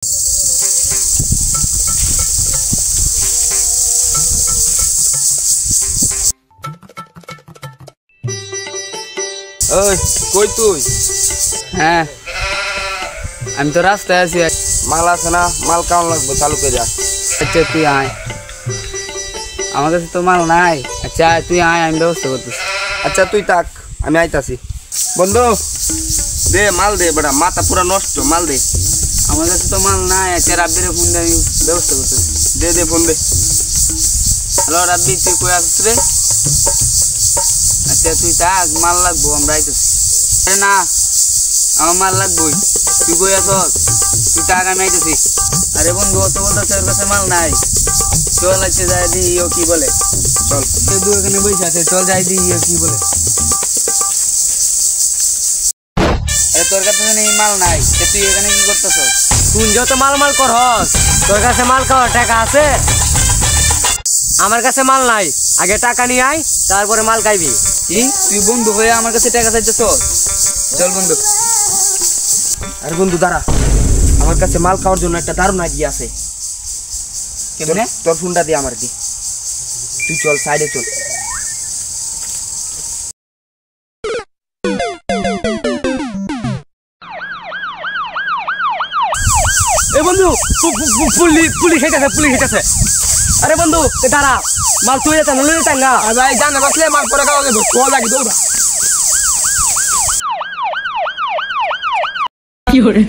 ওই কই তুই? হ্যাঁ আমি তো রাস্তায় আছি। মাল আছে না? মাল কেমন লাগবে চালু করে যা। আচ্ছা তুই আয়, আমার কাছে তো মাল নাই। আচ্ছা তুই আয়, আমি ব্যবস্থা করতেছি। আচ্ছা তুই থাক, আমি আইতাছি। বন্ধু দে মাল দে, বেটা মাথা পুরা নষ্ট, মাল দে। আমার কাছে তো মাল নাই। আচ্ছা রাব্বিরে ফোন দিয়ে আমি ব্যবস্থা করতেছি। দে দে ফোন দে। হ্যালো রাব্বি, তুই কই আসছিস রে? আচ্ছা তুই থাক, মাল লাগবো, আমরা আইতেছি। আরে না, আমার মাল লাগবোই। তুই কই আসস? তুই থাক, আমি আইতেছি। আরে বন্ধু, ও তো বলতেছে ওর কাছে মাল নাই। চল আচ্ছা যাই দি, ও কি বলে। চল দু এখানে বসে আছে, চল যাই দি ও কি বলে। আরে তোর কাছে এই মাল নাই, তুই এখানে কি করতেছস? তুই যত মাল মাল করস, তোর কাছে মাল খাওয়ার টাকা আছে? আমার কাছে মাল নাই, আগে টাকা নিয়ে আয়, তারপরে মাল খাইবি। কি তুই বন্ধু হয়ে আমার কাছে টাকা চাইতেছস? চল বন্ধু। আরে বন্ধু দাঁড়া, আমার কাছে মাল খাওয়ার জন্য একটা দারুণ আইডিয়া আছে। কেমনে? তোর ফোনটা দে আমার দি, তুই চল সাইডে চল। এ বন্ধু, পুলিশ হেঁটেছে, পুলিশ হেঁটেছে। আরে বন্ধু দাঁড়া, মাল তুই যেতে না, লুই না। ভাই জানা বাসলে মাল পরে খাওয়া যাবে, তো লাগি দৌড়া। কি করে